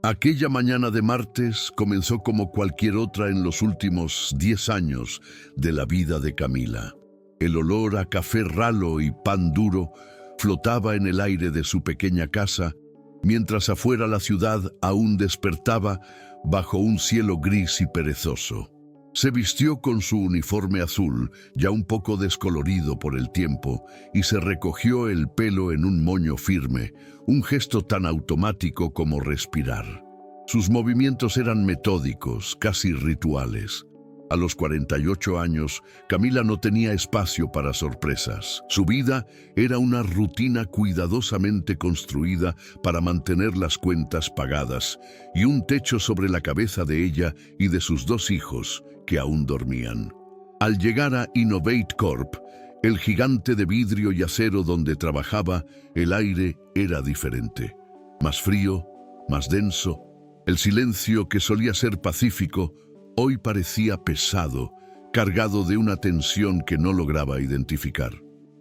Aquella mañana de martes comenzó como cualquier otra en los últimos 10 años de la vida de Camila. El olor a café ralo y pan duro flotaba en el aire de su pequeña casa, mientras afuera la ciudad aún despertaba bajo un cielo gris y perezoso. Se vistió con su uniforme azul, ya un poco descolorido por el tiempo, y se recogió el pelo en un moño firme, un gesto tan automático como respirar. Sus movimientos eran metódicos, casi rituales. A los 48 años, Camila no tenía espacio para sorpresas. Su vida era una rutina cuidadosamente construida para mantener las cuentas pagadas y un techo sobre la cabeza de ella y de sus 2 hijos, que aún dormían. Al llegar a Innovate Corp, el gigante de vidrio y acero donde trabajaba, el aire era diferente. Más frío, más denso. El silencio que solía ser pacífico, hoy parecía pesado, cargado de una tensión que no lograba identificar.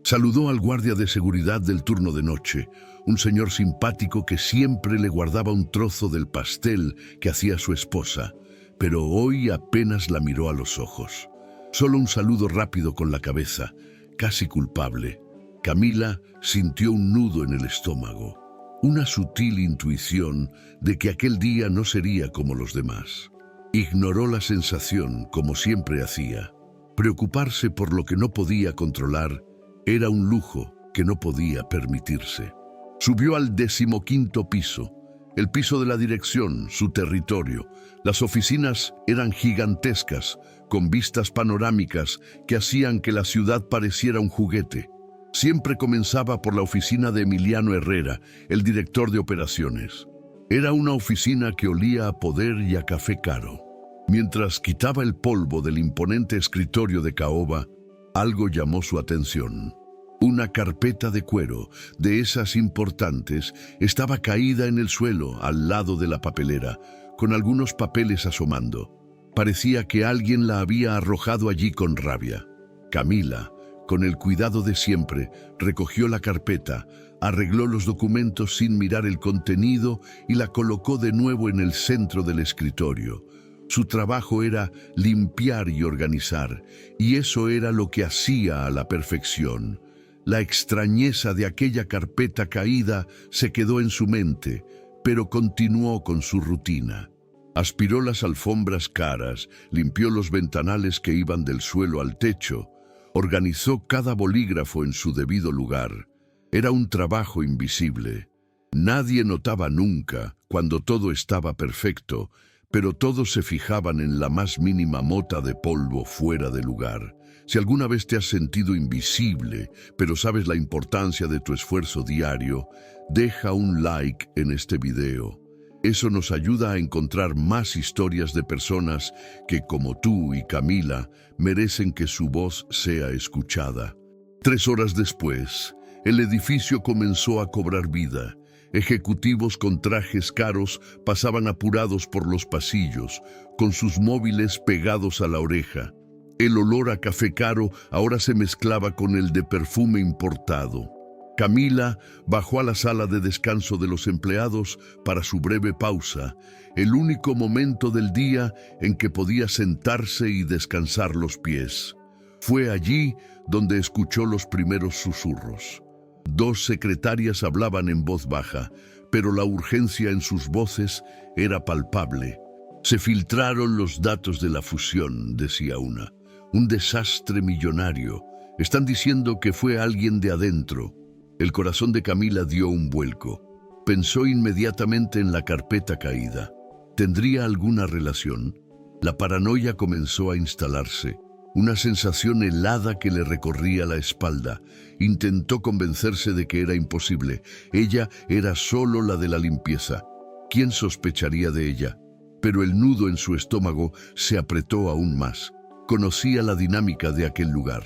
Saludó al guardia de seguridad del turno de noche, un señor simpático que siempre le guardaba un trozo del pastel que hacía su esposa, pero hoy apenas la miró a los ojos. Solo un saludo rápido con la cabeza, casi culpable. Camila sintió un nudo en el estómago, una sutil intuición de que aquel día no sería como los demás. Ignoró la sensación como siempre hacía. Preocuparse por lo que no podía controlar era un lujo que no podía permitirse. Subió al 15º piso, el piso de la dirección, su territorio. Las oficinas eran gigantescas, con vistas panorámicas que hacían que la ciudad pareciera un juguete. Siempre comenzaba por la oficina de Emiliano Herrera, el director de operaciones. Era una oficina que olía a poder y a café caro. Mientras quitaba el polvo del imponente escritorio de caoba, algo llamó su atención. Una carpeta de cuero, de esas importantes, estaba caída en el suelo al lado de la papelera, con algunos papeles asomando. Parecía que alguien la había arrojado allí con rabia. Camila, con el cuidado de siempre, recogió la carpeta, arregló los documentos sin mirar el contenido y la colocó de nuevo en el centro del escritorio. Su trabajo era limpiar y organizar, y eso era lo que hacía a la perfección. La extrañeza de aquella carpeta caída se quedó en su mente, pero continuó con su rutina. Aspiró las alfombras caras, limpió los ventanales que iban del suelo al techo, organizó cada bolígrafo en su debido lugar. Era un trabajo invisible. Nadie notaba nunca cuando todo estaba perfecto, pero todos se fijaban en la más mínima mota de polvo fuera de lugar. Si alguna vez te has sentido invisible, pero sabes la importancia de tu esfuerzo diario, deja un like en este video. Eso nos ayuda a encontrar más historias de personas que, como tú y Camila, merecen que su voz sea escuchada. 3 horas después, el edificio comenzó a cobrar vida. Ejecutivos con trajes caros pasaban apurados por los pasillos, con sus móviles pegados a la oreja. El olor a café caro ahora se mezclaba con el de perfume importado. Camila bajó a la sala de descanso de los empleados para su breve pausa, el único momento del día en que podía sentarse y descansar los pies. Fue allí donde escuchó los primeros susurros. 2 secretarias hablaban en voz baja, pero la urgencia en sus voces era palpable. Se filtraron los datos de la fusión, decía una. Un desastre millonario. Están diciendo que fue alguien de adentro. El corazón de Camila dio un vuelco. Pensó inmediatamente en la carpeta caída. ¿Tendría alguna relación? La paranoia comenzó a instalarse. Una sensación helada que le recorría la espalda. Intentó convencerse de que era imposible. Ella era solo la de la limpieza. ¿Quién sospecharía de ella? Pero el nudo en su estómago se apretó aún más. Conocía la dinámica de aquel lugar.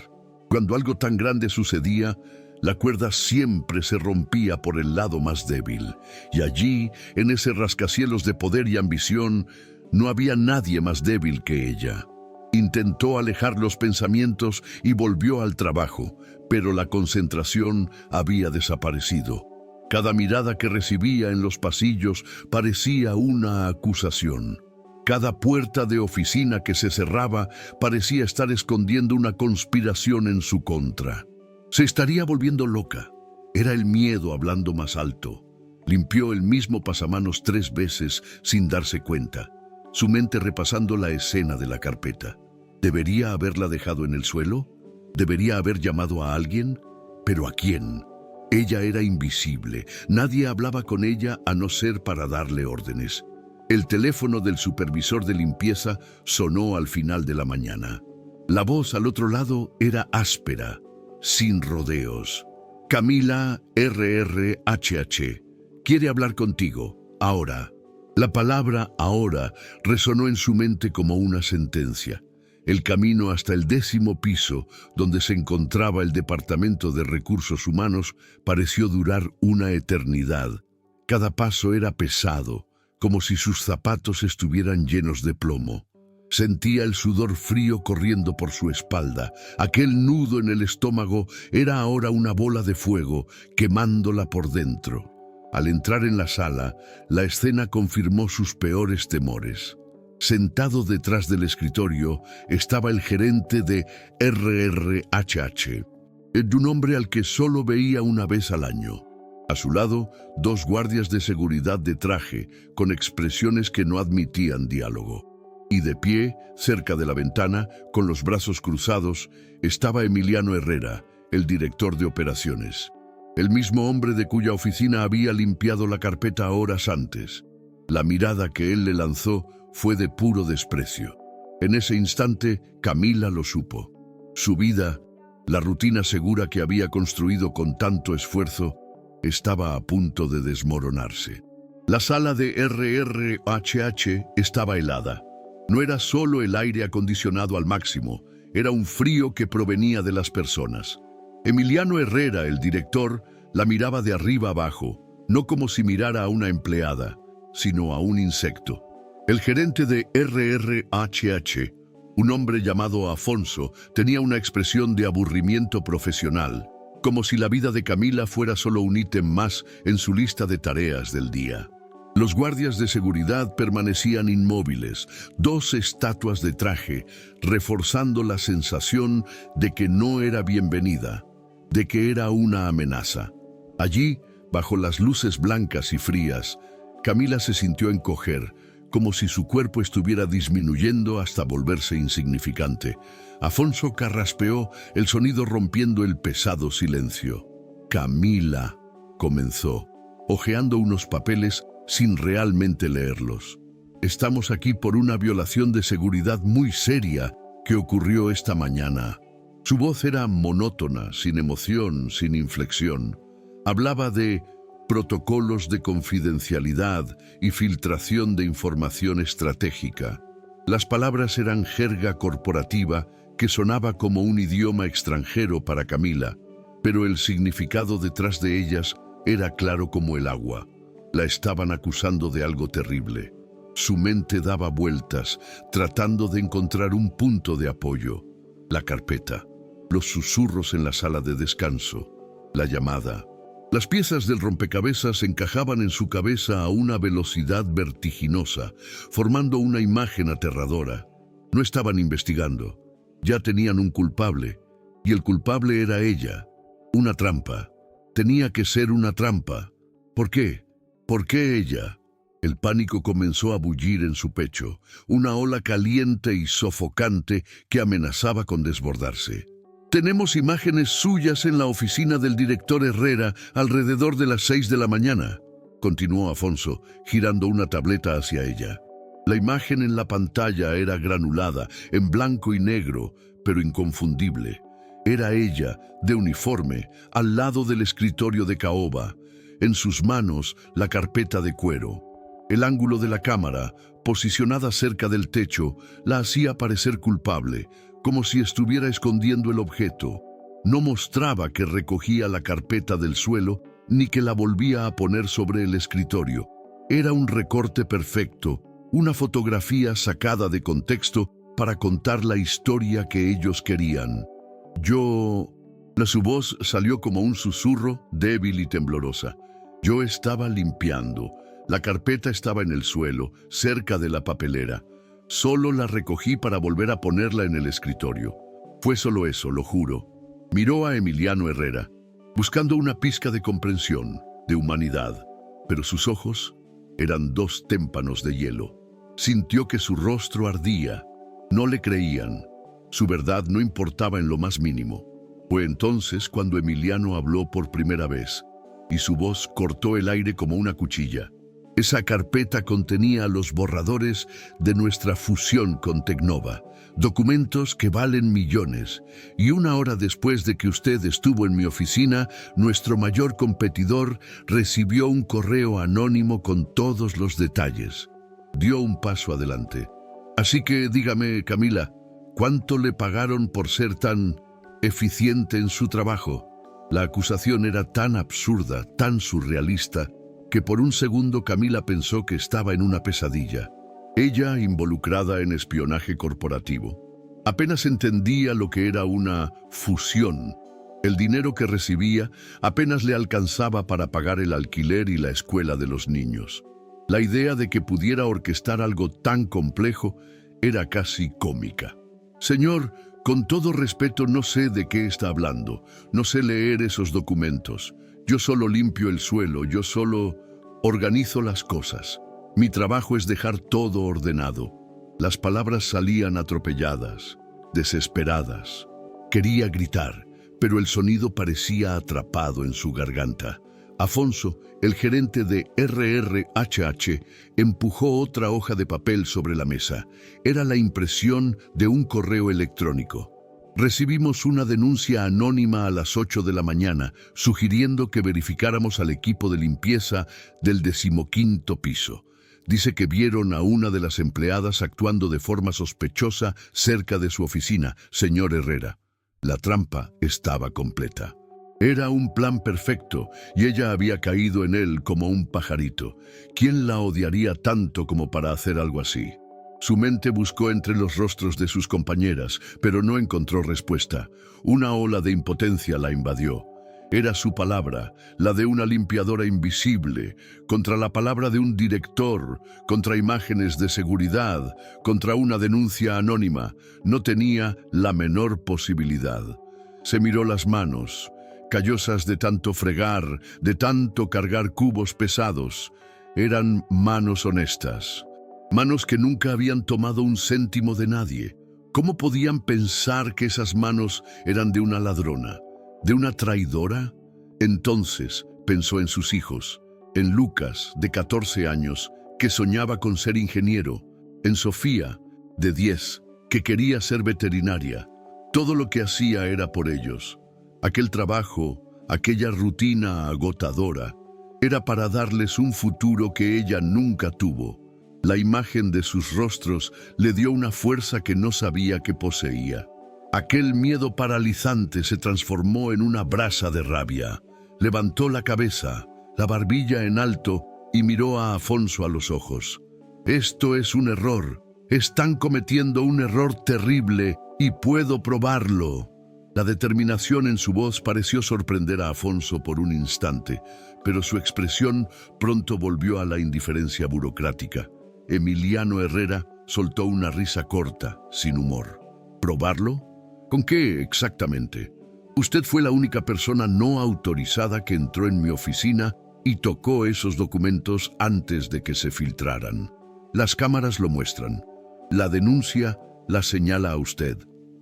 Cuando algo tan grande sucedía, la cuerda siempre se rompía por el lado más débil. Y allí, en ese rascacielos de poder y ambición, no había nadie más débil que ella. Intentó alejar los pensamientos y volvió al trabajo, pero la concentración había desaparecido. Cada mirada que recibía en los pasillos parecía una acusación. Cada puerta de oficina que se cerraba parecía estar escondiendo una conspiración en su contra. Se estaría volviendo loca. Era el miedo hablando más alto. Limpió el mismo pasamanos 3 veces sin darse cuenta, su mente repasando la escena de la carpeta. ¿Debería haberla dejado en el suelo? ¿Debería haber llamado a alguien? ¿Pero a quién? Ella era invisible. Nadie hablaba con ella a no ser para darle órdenes. El teléfono del supervisor de limpieza sonó al final de la mañana. La voz al otro lado era áspera, sin rodeos. Camila RRHH. Quiere hablar contigo, ahora. La palabra ahora resonó en su mente como una sentencia. El camino hasta el 10º piso, donde se encontraba el Departamento de Recursos Humanos, pareció durar una eternidad. Cada paso era pesado, como si sus zapatos estuvieran llenos de plomo. Sentía el sudor frío corriendo por su espalda. Aquel nudo en el estómago era ahora una bola de fuego, quemándola por dentro. Al entrar en la sala, la escena confirmó sus peores temores. Sentado detrás del escritorio estaba el gerente de RRHH, un hombre al que solo veía una vez al año. A su lado, 2 guardias de seguridad de traje, con expresiones que no admitían diálogo. Y de pie, cerca de la ventana, con los brazos cruzados, estaba Emiliano Herrera, el director de operaciones. El mismo hombre de cuya oficina había limpiado la carpeta horas antes. La mirada que él le lanzó fue de puro desprecio. En ese instante, Camila lo supo. Su vida, la rutina segura que había construido con tanto esfuerzo, estaba a punto de desmoronarse. La sala de RRHH estaba helada. No era solo el aire acondicionado al máximo, era un frío que provenía de las personas. Emiliano Herrera, el director, la miraba de arriba abajo, no como si mirara a una empleada, sino a un insecto. El gerente de RRHH, un hombre llamado Afonso, tenía una expresión de aburrimiento profesional, como si la vida de Camila fuera solo un ítem más en su lista de tareas del día. Los guardias de seguridad permanecían inmóviles, 2 estatuas de traje, reforzando la sensación de que no era bienvenida, de que era una amenaza. Allí, bajo las luces blancas y frías, Camila se sintió encoger, como si su cuerpo estuviera disminuyendo hasta volverse insignificante. Afonso carraspeó, el sonido rompiendo el pesado silencio. Camila, comenzó, hojeando unos papeles sin realmente leerlos. Estamos aquí por una violación de seguridad muy seria que ocurrió esta mañana. Su voz era monótona, sin emoción, sin inflexión. Hablaba de protocolos de confidencialidad y filtración de información estratégica. Las palabras eran jerga corporativa que sonaba como un idioma extranjero para Camila, pero el significado detrás de ellas era claro como el agua. La estaban acusando de algo terrible. Su mente daba vueltas, tratando de encontrar un punto de apoyo. La carpeta, los susurros en la sala de descanso, la llamada. Las piezas del rompecabezas encajaban en su cabeza a una velocidad vertiginosa, formando una imagen aterradora. No estaban investigando. Ya tenían un culpable, y el culpable era ella. Una trampa. Tenía que ser una trampa. ¿Por qué? ¿Por qué ella? El pánico comenzó a bullir en su pecho, una ola caliente y sofocante que amenazaba con desbordarse. Tenemos imágenes suyas en la oficina del director Herrera alrededor de las 6 de la mañana, continuó Afonso, girando una tableta hacia ella. La imagen en la pantalla era granulada, en blanco y negro, pero inconfundible. Era ella, de uniforme, al lado del escritorio de caoba. En sus manos, la carpeta de cuero. El ángulo de la cámara, posicionada cerca del techo, la hacía parecer culpable, como si estuviera escondiendo el objeto. No mostraba que recogía la carpeta del suelo, ni que la volvía a poner sobre el escritorio. Era un recorte perfecto, una fotografía sacada de contexto para contar la historia que ellos querían. Su voz salió como un susurro, débil y temblorosa. Yo estaba limpiando. La carpeta estaba en el suelo, cerca de la papelera. Solo la recogí para volver a ponerla en el escritorio. Fue solo eso, lo juro. Miró a Emiliano Herrera, buscando una pizca de comprensión, de humanidad, pero sus ojos eran dos témpanos de hielo. Sintió que su rostro ardía. No le creían. Su verdad no importaba en lo más mínimo. Fue entonces cuando Emiliano habló por primera vez, y su voz cortó el aire como una cuchilla. Esa carpeta contenía los borradores de nuestra fusión con Tecnova, documentos que valen millones, y una hora después de que usted estuvo en mi oficina, nuestro mayor competidor recibió un correo anónimo con todos los detalles. Dio un paso adelante. Así que dígame, Camila, ¿cuánto le pagaron por ser tan eficiente en su trabajo? La acusación era tan absurda, tan surrealista, que por un segundo Camila pensó que estaba en una pesadilla. Ella, involucrada en espionaje corporativo, apenas entendía lo que era una fusión. El dinero que recibía apenas le alcanzaba para pagar el alquiler y la escuela de los niños. La idea de que pudiera orquestar algo tan complejo era casi cómica. Señor, con todo respeto, no sé de qué está hablando. No sé leer esos documentos. Yo solo limpio el suelo, yo solo organizo las cosas. Mi trabajo es dejar todo ordenado. Las palabras salían atropelladas, desesperadas. Quería gritar, pero el sonido parecía atrapado en su garganta. Afonso, el gerente de RRHH, empujó otra hoja de papel sobre la mesa. Era la impresión de un correo electrónico. Recibimos una denuncia anónima a las 8 de la mañana, sugiriendo que verificáramos al equipo de limpieza del 15º piso. Dice que vieron a una de las empleadas actuando de forma sospechosa cerca de su oficina, señor Herrera. La trampa estaba completa. Era un plan perfecto y ella había caído en él como un pajarito. ¿Quién la odiaría tanto como para hacer algo así? Su mente buscó entre los rostros de sus compañeras, pero no encontró respuesta. Una ola de impotencia la invadió. Era su palabra, la de una limpiadora invisible, contra la palabra de un director, contra imágenes de seguridad, contra una denuncia anónima. No tenía la menor posibilidad. Se miró las manos, callosas de tanto fregar, de tanto cargar cubos pesados. Eran manos honestas. Manos que nunca habían tomado un céntimo de nadie. ¿Cómo podían pensar que esas manos eran de una ladrona, de una traidora? Entonces pensó en sus hijos, en Lucas, de 14 años, que soñaba con ser ingeniero, en Sofía, de 10, que quería ser veterinaria. Todo lo que hacía era por ellos. Aquel trabajo, aquella rutina agotadora, era para darles un futuro que ella nunca tuvo. La imagen de sus rostros le dio una fuerza que no sabía que poseía. Aquel miedo paralizante se transformó en una brasa de rabia. Levantó la cabeza, la barbilla en alto, y miró a Afonso a los ojos. Esto es un error. Están cometiendo un error terrible y puedo probarlo. La determinación en su voz pareció sorprender a Afonso por un instante, pero su expresión pronto volvió a la indiferencia burocrática. Emiliano Herrera soltó una risa corta, sin humor. ¿Probarlo? ¿Con qué exactamente? Usted fue la única persona no autorizada que entró en mi oficina y tocó esos documentos antes de que se filtraran. Las cámaras lo muestran. La denuncia la señala a usted.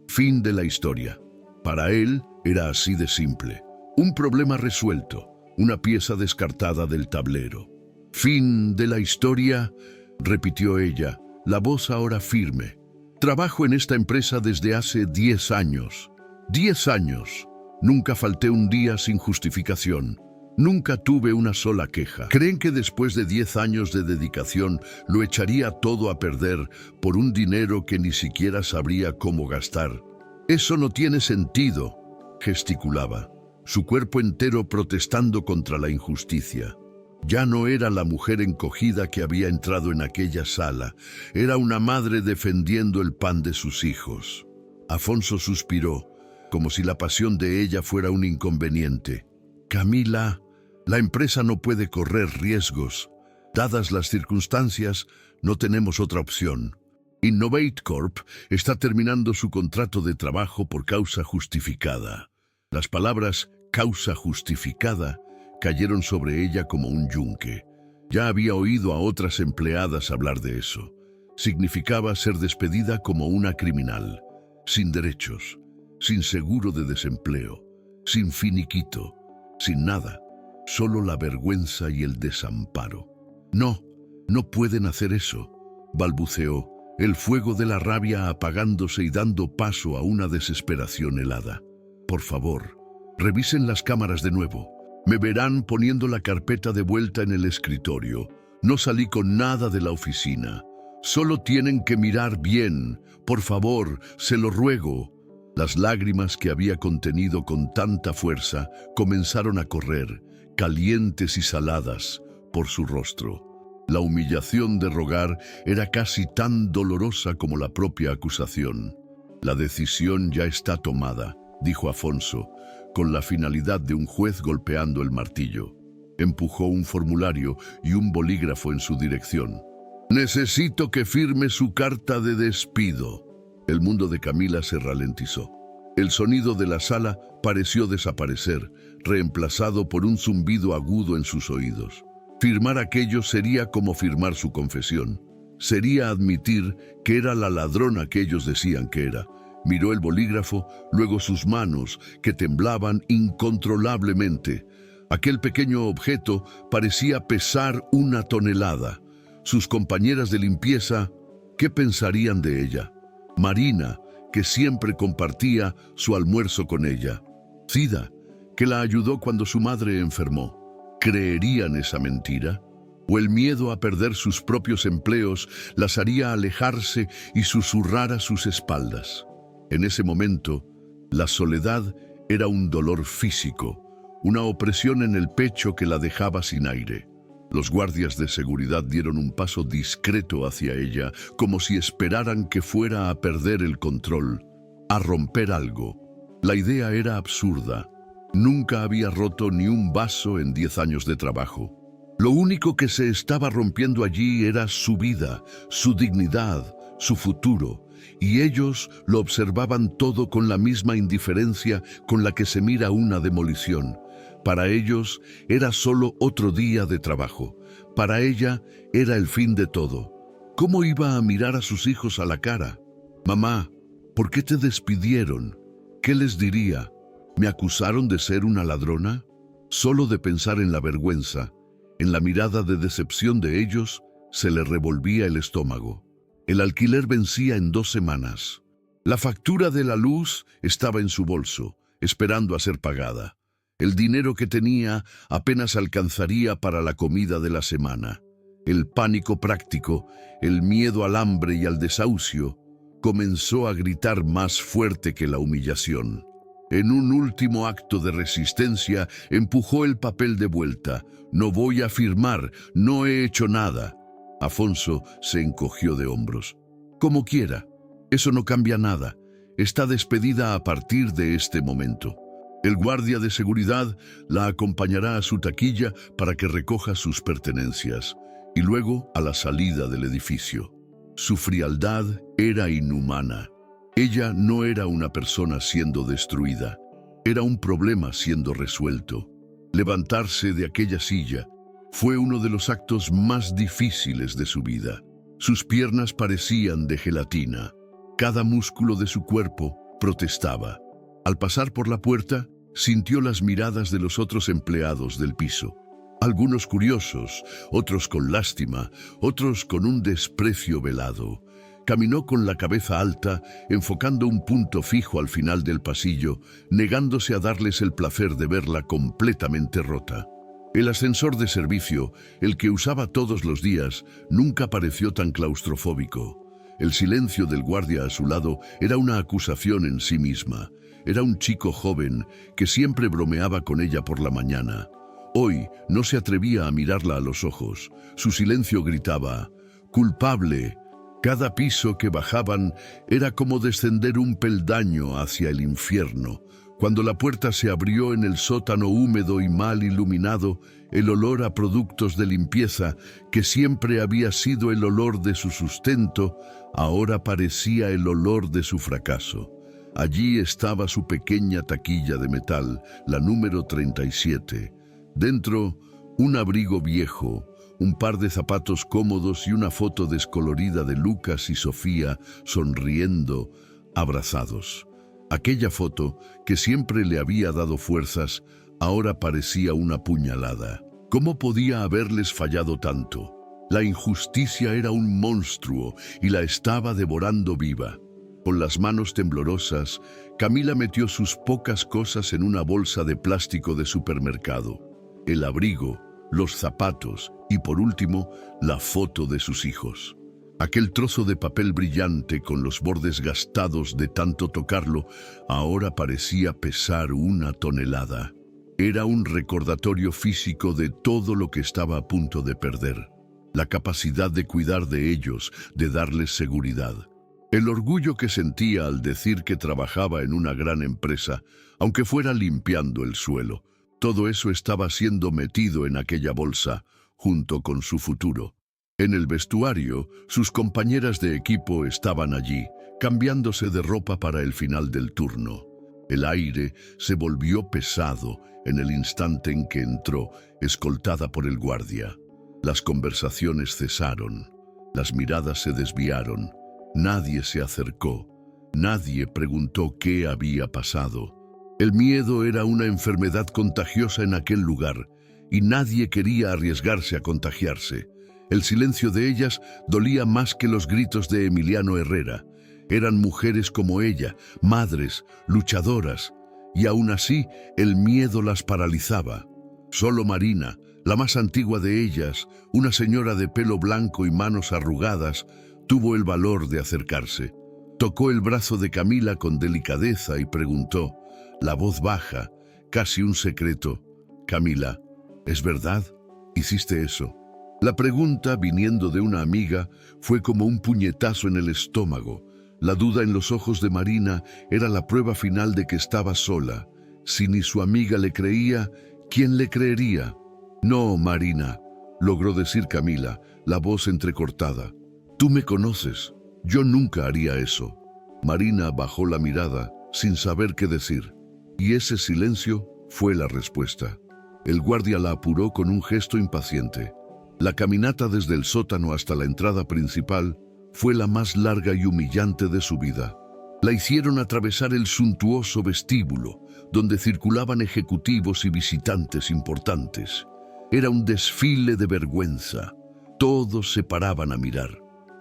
Fin de la historia. Para él era así de simple. Un problema resuelto, una pieza descartada del tablero. Fin de la historia, repitió ella, la voz ahora firme. Trabajo en esta empresa desde hace 10 años. 10 años. Nunca falté un día sin justificación. Nunca tuve una sola queja. ¿Creen que después de 10 años de dedicación lo echaría todo a perder por un dinero que ni siquiera sabría cómo gastar? Eso no tiene sentido, gesticulaba, su cuerpo entero protestando contra la injusticia. Ya no era la mujer encogida que había entrado en aquella sala, era una madre defendiendo el pan de sus hijos. Afonso suspiró, como si la pasión de ella fuera un inconveniente. Camila, La empresa no puede correr riesgos. Dadas las circunstancias, no tenemos otra opción. Innovate Corp está terminando su contrato de trabajo por causa justificada. Las palabras causa justificada cayeron sobre ella como un yunque. Ya había oído a otras empleadas hablar de eso. Significaba ser despedida como una criminal, sin derechos, sin seguro de desempleo, sin finiquito, sin nada, solo la vergüenza y el desamparo. No, no pueden hacer eso, balbuceó, el fuego de la rabia apagándose y dando paso a una desesperación helada. Por favor, revisen las cámaras de nuevo. Me verán poniendo la carpeta de vuelta en el escritorio. No salí con nada de la oficina. Solo tienen que mirar bien. Por favor, se lo ruego. Las lágrimas que había contenido con tanta fuerza comenzaron a correr, calientes y saladas, por su rostro. La humillación de rogar era casi tan dolorosa como la propia acusación. La decisión ya está tomada, dijo Afonso, con la finalidad de un juez golpeando el martillo. Empujó un formulario y un bolígrafo en su dirección. Necesito que firme su carta de despido. El mundo de Camila se ralentizó. El sonido de la sala pareció desaparecer, reemplazado por un zumbido agudo en sus oídos. Firmar aquello sería como firmar su confesión. Sería admitir que era la ladrona que ellos decían que era. Miró el bolígrafo, luego sus manos, que temblaban incontrolablemente. Aquel pequeño objeto parecía pesar 1 tonelada. Sus compañeras de limpieza, ¿qué pensarían de ella? Marina, que siempre compartía su almuerzo con ella. Cida, que la ayudó cuando su madre enfermó. ¿Creerían esa mentira? ¿O el miedo a perder sus propios empleos las haría alejarse y susurrar a sus espaldas? En ese momento, la soledad era un dolor físico, una opresión en el pecho que la dejaba sin aire. Los guardias de seguridad dieron un paso discreto hacia ella, como si esperaran que fuera a perder el control, a romper algo. La idea era absurda. Nunca había roto ni un vaso en 10 años de trabajo. Lo único que se estaba rompiendo allí era su vida, su dignidad, su futuro, y ellos lo observaban todo con la misma indiferencia con la que se mira una demolición. Para ellos era solo otro día de trabajo. Para ella era el fin de todo. ¿Cómo iba a mirar a sus hijos a la cara? Mamá, ¿por qué te despidieron? ¿Qué les diría? ¿Me acusaron de ser una ladrona? Solo de pensar en la vergüenza, en la mirada de decepción de ellos, se le revolvía el estómago. El alquiler vencía en 2 semanas. La factura de la luz estaba en su bolso, esperando a ser pagada. El dinero que tenía apenas alcanzaría para la comida de la semana. El pánico práctico, el miedo al hambre y al desahucio, comenzó a gritar más fuerte que la humillación. En un último acto de resistencia, empujó el papel de vuelta. No voy a firmar, no he hecho nada. Afonso se encogió de hombros. Como quiera, eso no cambia nada. Está despedida a partir de este momento. El guardia de seguridad la acompañará a su taquilla para que recoja sus pertenencias y luego a la salida del edificio. Su frialdad era inhumana. Ella no era una persona siendo destruida, era un problema siendo resuelto. Levantarse de aquella silla fue uno de los actos más difíciles de su vida. Sus piernas parecían de gelatina. Cada músculo de su cuerpo protestaba. Al pasar por la puerta, sintió las miradas de los otros empleados del piso. Algunos curiosos, otros con lástima, otros con un desprecio velado. Caminó con la cabeza alta, enfocando un punto fijo al final del pasillo, negándose a darles el placer de verla completamente rota. El ascensor de servicio, el que usaba todos los días, nunca pareció tan claustrofóbico. El silencio del guardia a su lado era una acusación en sí misma. Era un chico joven que siempre bromeaba con ella por la mañana. Hoy no se atrevía a mirarla a los ojos. Su silencio gritaba, «¡Culpable!». Cada piso que bajaban era como descender un peldaño hacia el infierno, Cuando la puerta se abrió en el sótano húmedo y mal iluminado, el olor a productos de limpieza, que siempre había sido el olor de su sustento, ahora parecía el olor de su fracaso. Allí estaba su pequeña taquilla de metal, la número 37. Dentro, un abrigo viejo, un par de zapatos cómodos y una foto descolorida de Lucas y Sofía sonriendo, abrazados. Aquella foto, que siempre le había dado fuerzas, ahora parecía una puñalada. ¿Cómo podía haberles fallado tanto? La injusticia era un monstruo y la estaba devorando viva. Con las manos temblorosas, Camila metió sus pocas cosas en una bolsa de plástico de supermercado. El abrigo, los zapatos y, por último, la foto de sus hijos. Aquel trozo de papel brillante con los bordes gastados de tanto tocarlo, ahora parecía pesar una tonelada. Era un recordatorio físico de todo lo que estaba a punto de perder. La capacidad de cuidar de ellos, de darles seguridad. El orgullo que sentía al decir que trabajaba en una gran empresa, aunque fuera limpiando el suelo. Todo eso estaba siendo metido en aquella bolsa, junto con su futuro. En el vestuario, sus compañeras de equipo estaban allí, cambiándose de ropa para el final del turno. El aire se volvió pesado en el instante en que entró, escoltada por el guardia. Las conversaciones cesaron, las miradas se desviaron, nadie se acercó, nadie preguntó qué había pasado. El miedo era una enfermedad contagiosa en aquel lugar, y nadie quería arriesgarse a contagiarse. El silencio de ellas dolía más que los gritos de Emiliano Herrera. Eran mujeres como ella, madres, luchadoras, y aún así el miedo las paralizaba. Solo Marina, la más antigua de ellas, una señora de pelo blanco y manos arrugadas, tuvo el valor de acercarse. Tocó el brazo de Camila con delicadeza y preguntó, la voz baja, casi un secreto, «Camila, ¿es verdad? ¿Hiciste eso?» La pregunta, viniendo de una amiga, fue como un puñetazo en el estómago. La duda en los ojos de Marina era la prueba final de que estaba sola. Si ni su amiga le creía, ¿quién le creería? «No, Marina», logró decir Camila, la voz entrecortada. «Tú me conoces. Yo nunca haría eso». Marina bajó la mirada, sin saber qué decir. Y ese silencio fue la respuesta. El guardia la apuró con un gesto impaciente. La caminata desde el sótano hasta la entrada principal fue la más larga y humillante de su vida. La hicieron atravesar el suntuoso vestíbulo, donde circulaban ejecutivos y visitantes importantes. Era un desfile de vergüenza. Todos se paraban a mirar.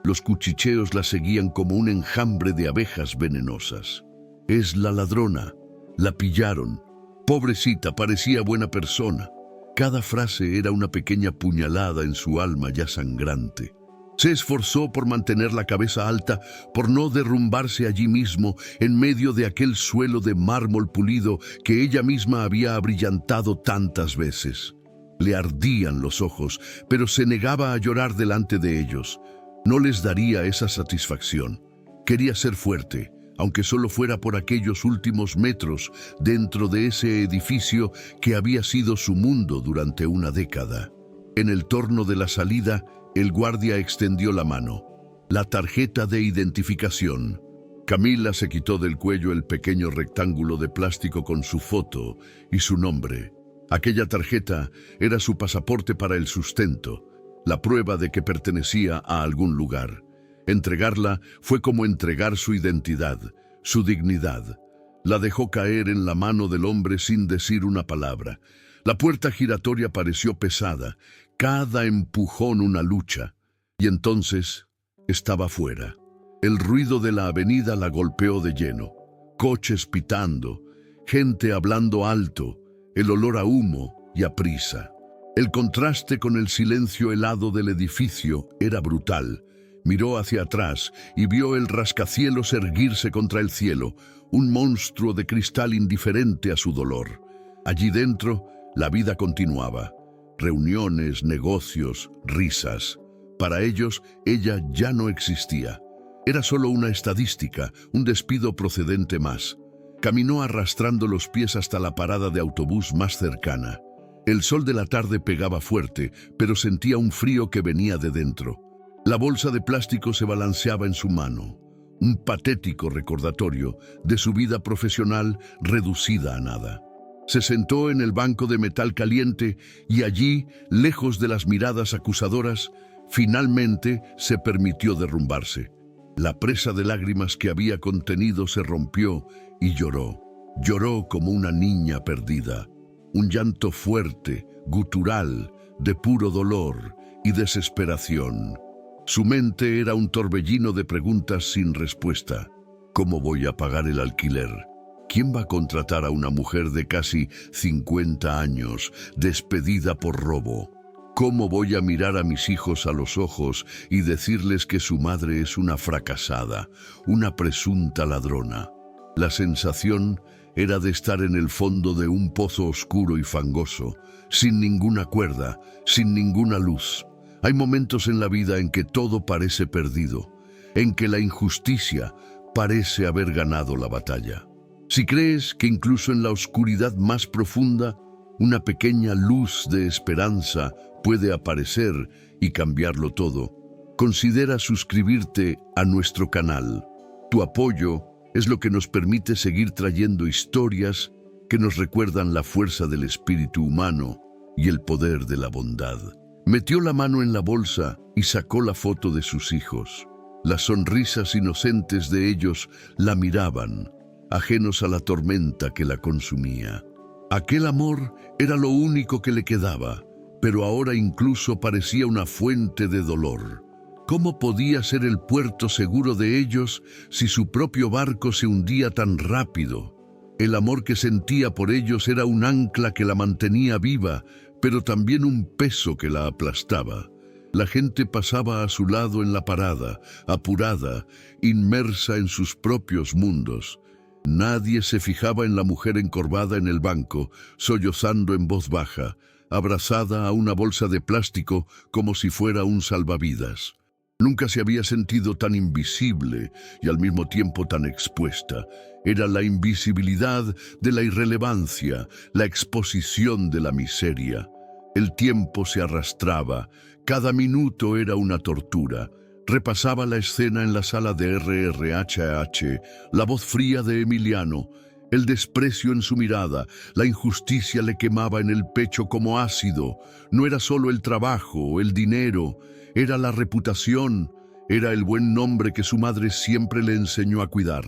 Los cuchicheos la seguían como un enjambre de abejas venenosas. «Es la ladrona. La pillaron. Pobrecita, parecía buena persona». Cada frase era una pequeña puñalada en su alma ya sangrante. Se esforzó por mantener la cabeza alta, por no derrumbarse allí mismo, en medio de aquel suelo de mármol pulido que ella misma había abrillantado tantas veces. Le ardían los ojos, pero se negaba a llorar delante de ellos. No les daría esa satisfacción. Quería ser fuerte, aunque solo fuera por aquellos últimos metros dentro de ese edificio que había sido su mundo durante una década. En el torno de la salida, el guardia extendió la mano. La tarjeta de identificación. Camila se quitó del cuello el pequeño rectángulo de plástico con su foto y su nombre. Aquella tarjeta era su pasaporte para el sustento, la prueba de que pertenecía a algún lugar. Entregarla fue como entregar su identidad, su dignidad. La dejó caer en la mano del hombre sin decir una palabra. La puerta giratoria pareció pesada, cada empujón una lucha. Y entonces estaba fuera. El ruido de la avenida la golpeó de lleno. Coches pitando, gente hablando alto, el olor a humo y a prisa. El contraste con el silencio helado del edificio era brutal. Miró hacia atrás y vio el rascacielos erguirse contra el cielo, un monstruo de cristal indiferente a su dolor. Allí dentro, la vida continuaba. Reuniones, negocios, risas. Para ellos, ella ya no existía. Era solo una estadística, un despido procedente más. Caminó arrastrando los pies hasta la parada de autobús más cercana. El sol de la tarde pegaba fuerte, pero sentía un frío que venía de dentro. La bolsa de plástico se balanceaba en su mano, un patético recordatorio de su vida profesional reducida a nada. Se sentó en el banco de metal caliente y allí, lejos de las miradas acusadoras, finalmente se permitió derrumbarse. La presa de lágrimas que había contenido se rompió y lloró. Lloró como una niña perdida. Un llanto fuerte, gutural, de puro dolor y desesperación. Su mente era un torbellino de preguntas sin respuesta. ¿Cómo voy a pagar el alquiler? ¿Quién va a contratar a una mujer de casi 50 años, despedida por robo? ¿Cómo voy a mirar a mis hijos a los ojos y decirles que su madre es una fracasada, una presunta ladrona? La sensación era de estar en el fondo de un pozo oscuro y fangoso, sin ninguna cuerda, sin ninguna luz. Hay momentos en la vida en que todo parece perdido, en que la injusticia parece haber ganado la batalla. Si crees que incluso en la oscuridad más profunda, una pequeña luz de esperanza puede aparecer y cambiarlo todo, considera suscribirte a nuestro canal. Tu apoyo es lo que nos permite seguir trayendo historias que nos recuerdan la fuerza del espíritu humano y el poder de la bondad. Metió la mano en la bolsa y sacó la foto de sus hijos. Las sonrisas inocentes de ellos la miraban, ajenos a la tormenta que la consumía. Aquel amor era lo único que le quedaba, pero ahora incluso parecía una fuente de dolor. ¿Cómo podía ser el puerto seguro de ellos si su propio barco se hundía tan rápido? El amor que sentía por ellos era un ancla que la mantenía viva, pero también un peso que la aplastaba. La gente pasaba a su lado en la parada, apurada, inmersa en sus propios mundos. Nadie se fijaba en la mujer encorvada en el banco, sollozando en voz baja, abrazada a una bolsa de plástico como si fuera un salvavidas. Nunca se había sentido tan invisible y al mismo tiempo tan expuesta. Era la invisibilidad de la irrelevancia, la exposición de la miseria. El tiempo se arrastraba, cada minuto era una tortura. Repasaba la escena en la sala de RRHH, la voz fría de Emiliano, el desprecio en su mirada, la injusticia le quemaba en el pecho como ácido. No era solo el trabajo, el dinero, era la reputación, era el buen nombre que su madre siempre le enseñó a cuidar.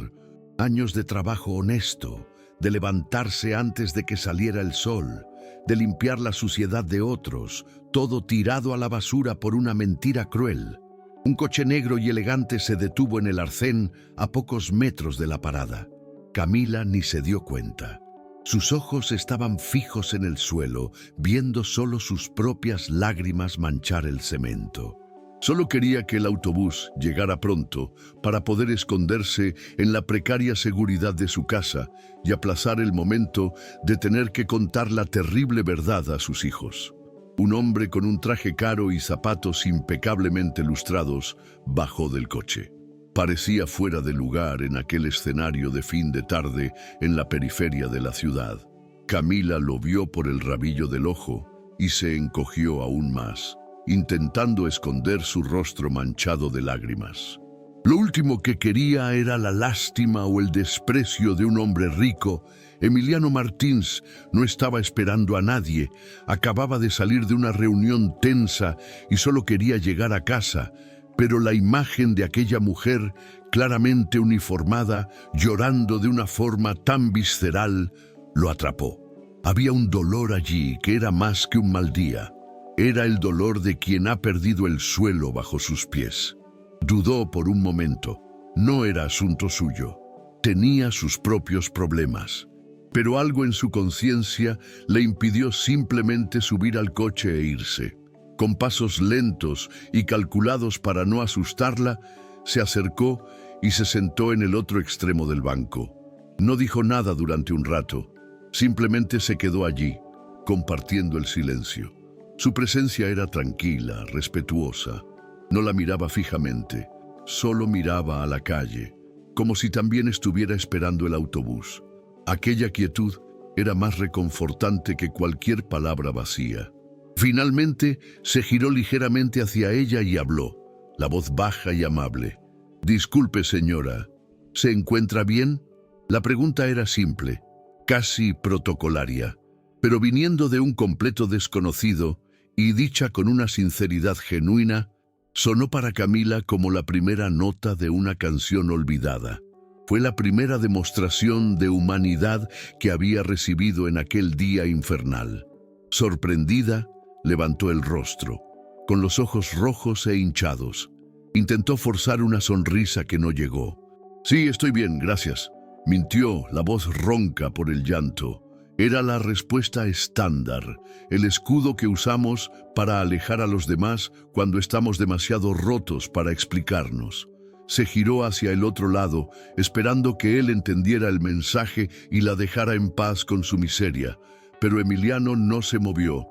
Años de trabajo honesto, de levantarse antes de que saliera el sol, de limpiar la suciedad de otros, todo tirado a la basura por una mentira cruel. Un coche negro y elegante se detuvo en el arcén a pocos metros de la parada. Camila ni se dio cuenta. Sus ojos estaban fijos en el suelo, viendo solo sus propias lágrimas manchar el cemento. Solo quería que el autobús llegara pronto para poder esconderse en la precaria seguridad de su casa y aplazar el momento de tener que contar la terrible verdad a sus hijos. Un hombre con un traje caro y zapatos impecablemente lustrados bajó del coche. Parecía fuera de lugar en aquel escenario de fin de tarde en la periferia de la ciudad. Camila lo vio por el rabillo del ojo y se encogió aún más, intentando esconder su rostro manchado de lágrimas. Lo último que quería era la lástima o el desprecio de un hombre rico. Emiliano Martins no estaba esperando a nadie, acababa de salir de una reunión tensa y solo quería llegar a casa, pero la imagen de aquella mujer, claramente uniformada, llorando de una forma tan visceral, lo atrapó. Había un dolor allí que era más que un mal día. Era el dolor de quien ha perdido el suelo bajo sus pies. Dudó por un momento. No era asunto suyo. Tenía sus propios problemas. Pero algo en su conciencia le impidió simplemente subir al coche e irse. Con pasos lentos y calculados para no asustarla, se acercó y se sentó en el otro extremo del banco. No dijo nada durante un rato, simplemente se quedó allí, compartiendo el silencio. Su presencia era tranquila, respetuosa. No la miraba fijamente, solo miraba a la calle, como si también estuviera esperando el autobús. Aquella quietud era más reconfortante que cualquier palabra vacía. Finalmente, se giró ligeramente hacia ella y habló, la voz baja y amable. «Disculpe, señora, ¿se encuentra bien?» La pregunta era simple, casi protocolaria, pero viniendo de un completo desconocido y dicha con una sinceridad genuina, sonó para Camila como la primera nota de una canción olvidada. Fue la primera demostración de humanidad que había recibido en aquel día infernal. Sorprendida, levantó el rostro, con los ojos rojos e hinchados. Intentó forzar una sonrisa que no llegó. «Sí, estoy bien, gracias», mintió, la voz ronca por el llanto. Era la respuesta estándar, el escudo que usamos para alejar a los demás cuando estamos demasiado rotos para explicarnos. Se giró hacia el otro lado, esperando que él entendiera el mensaje y la dejara en paz con su miseria. Pero Emiliano no se movió.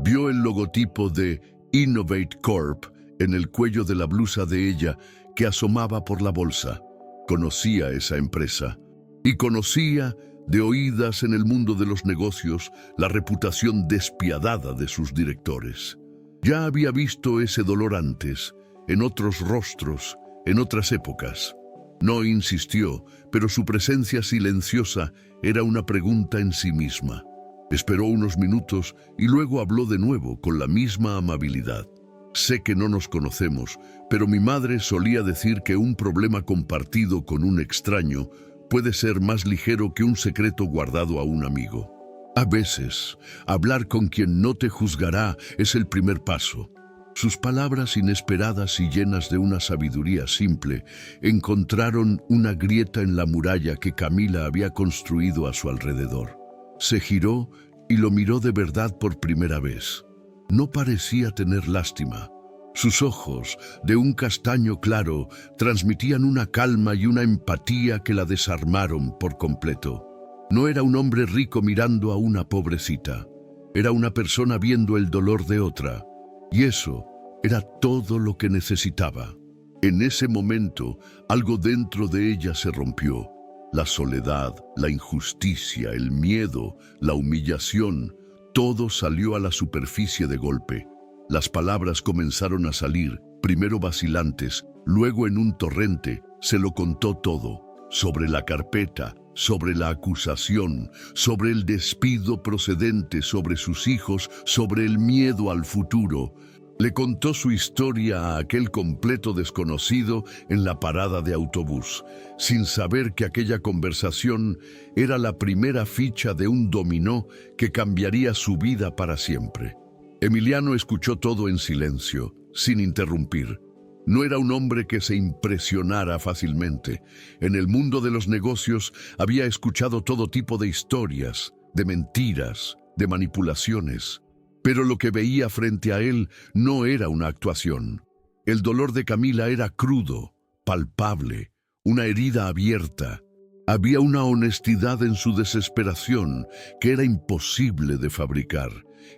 Vio el logotipo de Innovate Corp en el cuello de la blusa de ella que asomaba por la bolsa. Conocía esa empresa. Y conocía, de oídas en el mundo de los negocios, la reputación despiadada de sus directores. Ya había visto ese dolor antes, en otros rostros, en otras épocas. No insistió, pero su presencia silenciosa era una pregunta en sí misma. Esperó unos minutos y luego habló de nuevo con la misma amabilidad. «Sé que no nos conocemos, pero mi madre solía decir que un problema compartido con un extraño puede ser más ligero que un secreto guardado a un amigo. A veces, hablar con quien no te juzgará es el primer paso». Sus palabras inesperadas y llenas de una sabiduría simple encontraron una grieta en la muralla que Camila había construido a su alrededor. Se giró y lo miró de verdad por primera vez. No parecía tener lástima. Sus ojos, de un castaño claro, transmitían una calma y una empatía que la desarmaron por completo. No era un hombre rico mirando a una pobrecita. Era una persona viendo el dolor de otra. Y eso era todo lo que necesitaba. En ese momento, algo dentro de ella se rompió. La soledad, la injusticia, el miedo, la humillación, todo salió a la superficie de golpe. Las palabras comenzaron a salir, primero vacilantes, luego en un torrente. Se lo contó todo, sobre la carpeta, sobre la acusación, sobre el despido procedente, sobre sus hijos, sobre el miedo al futuro. Le contó su historia a aquel completo desconocido en la parada de autobús, sin saber que aquella conversación era la primera ficha de un dominó que cambiaría su vida para siempre. Emiliano escuchó todo en silencio, sin interrumpir. No era un hombre que se impresionara fácilmente. En el mundo de los negocios había escuchado todo tipo de historias, de mentiras, de manipulaciones. Pero lo que veía frente a él no era una actuación. El dolor de Camila era crudo, palpable, una herida abierta. Había una honestidad en su desesperación que era imposible de fabricar.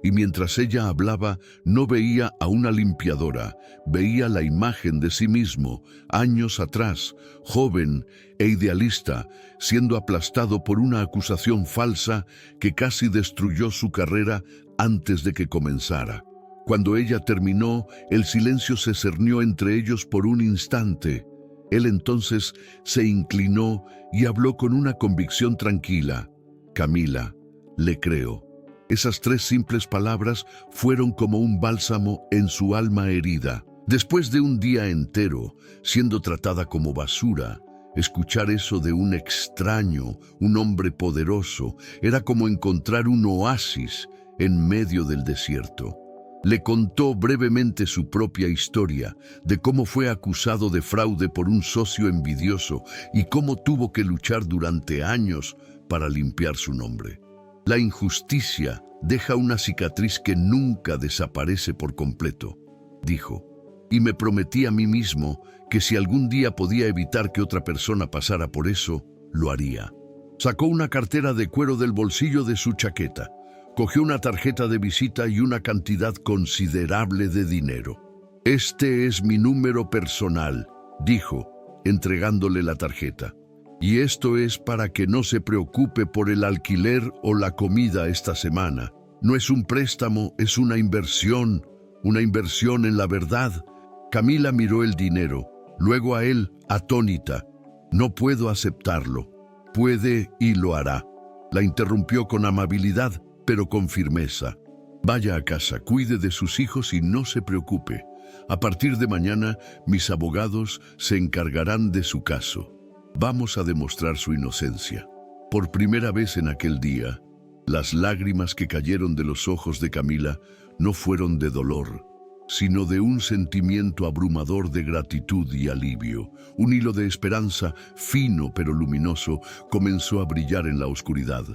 Y mientras ella hablaba, no veía a una limpiadora, veía la imagen de sí mismo, años atrás, joven e idealista, siendo aplastado por una acusación falsa que casi destruyó su carrera antes de que comenzara. Cuando ella terminó, el silencio se cernió entre ellos por un instante. Él entonces se inclinó y habló con una convicción tranquila. «Camila, le creo». Esas 3 simples palabras fueron como un bálsamo en su alma herida. Después de un día entero, siendo tratada como basura, escuchar eso de un extraño, un hombre poderoso, era como encontrar un oasis en medio del desierto. Le contó brevemente su propia historia, de cómo fue acusado de fraude por un socio envidioso y cómo tuvo que luchar durante años para limpiar su nombre. La injusticia deja una cicatriz que nunca desaparece por completo, dijo, y me prometí a mí mismo que si algún día podía evitar que otra persona pasara por eso, lo haría. Sacó una cartera de cuero del bolsillo de su chaqueta, cogió una tarjeta de visita y una cantidad considerable de dinero. «Este es mi número personal», dijo, entregándole la tarjeta. Y esto es para que no se preocupe por el alquiler o la comida esta semana. No es un préstamo, es una inversión en la verdad. Camila miró el dinero, luego a él, atónita. No puedo aceptarlo. Puede y lo hará. La interrumpió con amabilidad, pero con firmeza. Vaya a casa, cuide de sus hijos y no se preocupe. A partir de mañana, mis abogados se encargarán de su caso. Vamos a demostrar su inocencia. Por primera vez en aquel día, las lágrimas que cayeron de los ojos de Camila no fueron de dolor, sino de un sentimiento abrumador de gratitud y alivio. Un hilo de esperanza, fino pero luminoso, comenzó a brillar en la oscuridad.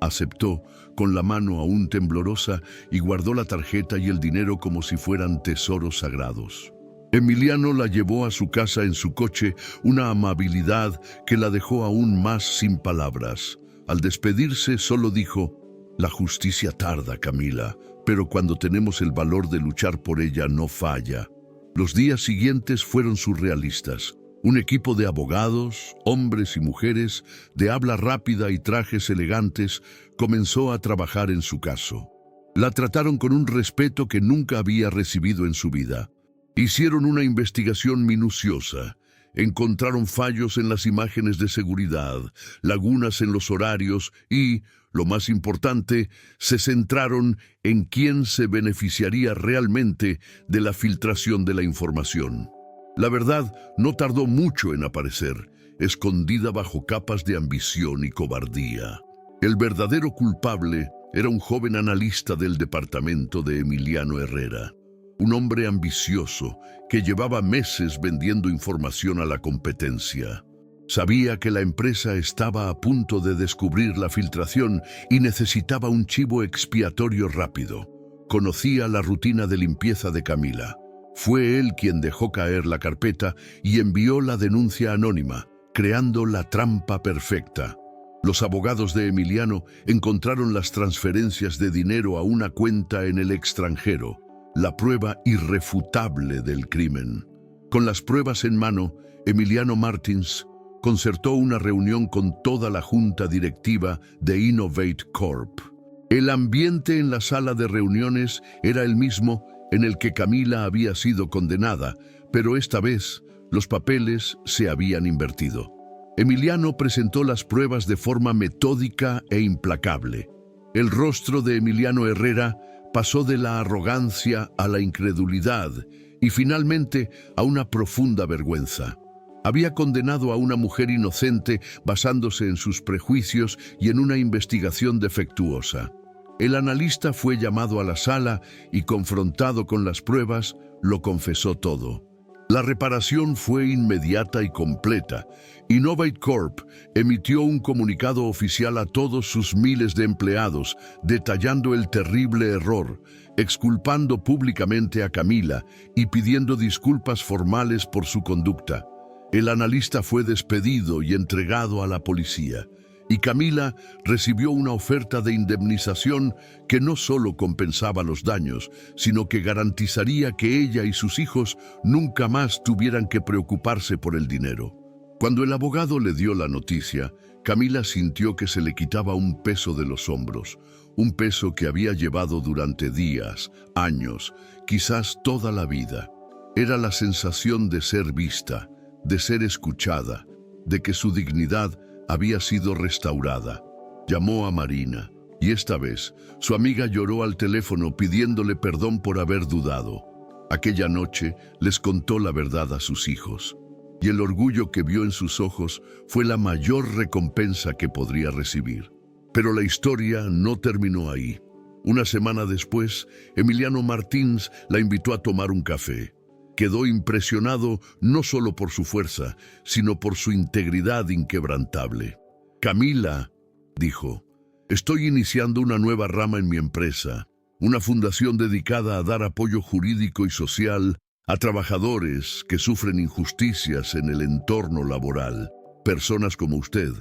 Aceptó, con la mano aún temblorosa, y guardó la tarjeta y el dinero como si fueran tesoros sagrados. Emiliano la llevó a su casa en su coche, una amabilidad que la dejó aún más sin palabras. Al despedirse, solo dijo: «La justicia tarda, Camila, pero cuando tenemos el valor de luchar por ella no falla». Los días siguientes fueron surrealistas. Un equipo de abogados, hombres y mujeres, de habla rápida y trajes elegantes, comenzó a trabajar en su caso. La trataron con un respeto que nunca había recibido en su vida. Hicieron una investigación minuciosa. Encontraron fallos en las imágenes de seguridad, lagunas en los horarios y, lo más importante, se centraron en quién se beneficiaría realmente de la filtración de la información. La verdad no tardó mucho en aparecer, escondida bajo capas de ambición y cobardía. El verdadero culpable era un joven analista del departamento de Emiliano Herrera. Un hombre ambicioso que llevaba meses vendiendo información a la competencia. Sabía que la empresa estaba a punto de descubrir la filtración y necesitaba un chivo expiatorio rápido. Conocía la rutina de limpieza de Camila. Fue él quien dejó caer la carpeta y envió la denuncia anónima, creando la trampa perfecta. Los abogados de Emiliano encontraron las transferencias de dinero a una cuenta en el extranjero, la prueba irrefutable del crimen. Con las pruebas en mano, Emiliano Martins concertó una reunión con toda la junta directiva de Innovate Corp. El ambiente en la sala de reuniones era el mismo en el que Camila había sido condenada, pero esta vez los papeles se habían invertido. Emiliano presentó las pruebas de forma metódica e implacable. El rostro de Emiliano Herrera pasó de la arrogancia a la incredulidad y finalmente a una profunda vergüenza. Había condenado a una mujer inocente basándose en sus prejuicios y en una investigación defectuosa. El analista fue llamado a la sala y, confrontado con las pruebas, lo confesó todo. La reparación fue inmediata y completa. Innovate Corp emitió un comunicado oficial a todos sus miles de empleados, detallando el terrible error, exculpando públicamente a Camila y pidiendo disculpas formales por su conducta. El analista fue despedido y entregado a la policía, y Camila recibió una oferta de indemnización que no solo compensaba los daños, sino que garantizaría que ella y sus hijos nunca más tuvieran que preocuparse por el dinero. Cuando el abogado le dio la noticia, Camila sintió que se le quitaba un peso de los hombros, un peso que había llevado durante días, años, quizás toda la vida. Era la sensación de ser vista, de ser escuchada, de que su dignidad había sido restaurada. Llamó a Marina, y esta vez su amiga lloró al teléfono pidiéndole perdón por haber dudado. Aquella noche les contó la verdad a sus hijos, y el orgullo que vio en sus ojos fue la mayor recompensa que podría recibir. Pero la historia no terminó ahí. Una semana después, Emiliano Martins la invitó a tomar un café. Quedó impresionado no solo por su fuerza, sino por su integridad inquebrantable. «Camila», dijo, «estoy iniciando una nueva rama en mi empresa, una fundación dedicada a dar apoyo jurídico y social a trabajadores que sufren injusticias en el entorno laboral, personas como usted.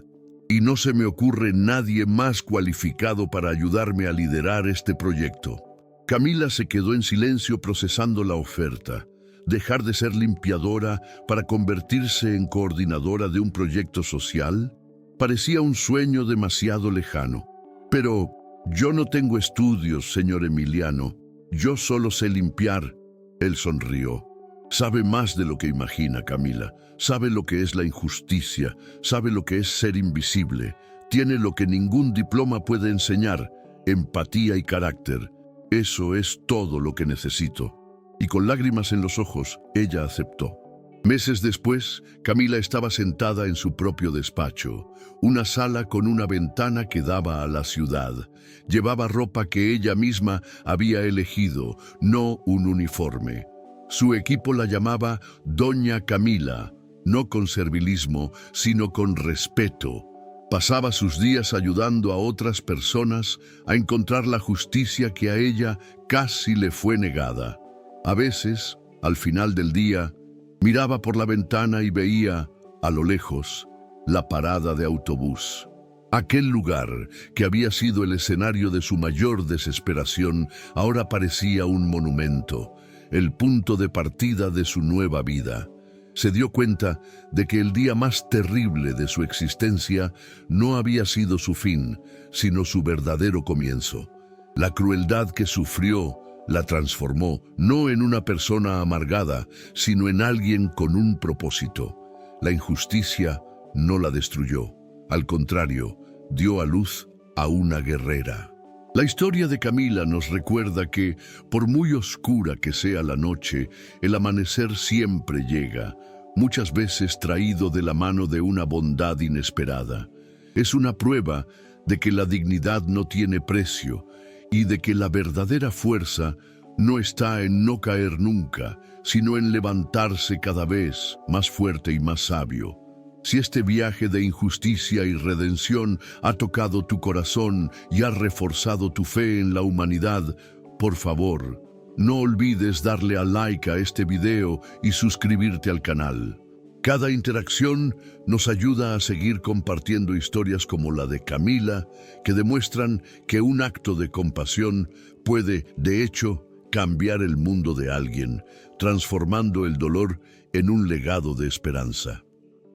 Y no se me ocurre nadie más cualificado para ayudarme a liderar este proyecto». Camila se quedó en silencio procesando la oferta. ¿Dejar de ser limpiadora para convertirse en coordinadora de un proyecto social? Parecía un sueño demasiado lejano. Pero yo no tengo estudios, señor Emiliano. Yo solo sé limpiar. Él sonrió. Sabe más de lo que imagina, Camila. Sabe lo que es la injusticia. Sabe lo que es ser invisible. Tiene lo que ningún diploma puede enseñar: empatía y carácter. Eso es todo lo que necesito. Y con lágrimas en los ojos, ella aceptó. Meses después, Camila estaba sentada en su propio despacho, una sala con una ventana que daba a la ciudad. Llevaba ropa que ella misma había elegido, no un uniforme. Su equipo la llamaba Doña Camila, no con servilismo, sino con respeto. Pasaba sus días ayudando a otras personas a encontrar la justicia que a ella casi le fue negada. A veces, al final del día, miraba por la ventana y veía, a lo lejos, la parada de autobús. Aquel lugar, que había sido el escenario de su mayor desesperación, ahora parecía un monumento, el punto de partida de su nueva vida. Se dio cuenta de que el día más terrible de su existencia no había sido su fin, sino su verdadero comienzo. La crueldad que sufrió la transformó no en una persona amargada, sino en alguien con un propósito. La injusticia no la destruyó. Al contrario, dio a luz a una guerrera. La historia de Camila nos recuerda que, por muy oscura que sea la noche, el amanecer siempre llega, muchas veces traído de la mano de una bondad inesperada. Es una prueba de que la dignidad no tiene precio y de que la verdadera fuerza no está en no caer nunca, sino en levantarse cada vez más fuerte y más sabio. Si este viaje de injusticia y redención ha tocado tu corazón y ha reforzado tu fe en la humanidad, por favor, no olvides darle a like a este video y suscribirte al canal. Cada interacción nos ayuda a seguir compartiendo historias como la de Camila, que demuestran que un acto de compasión puede, de hecho, cambiar el mundo de alguien, transformando el dolor en un legado de esperanza.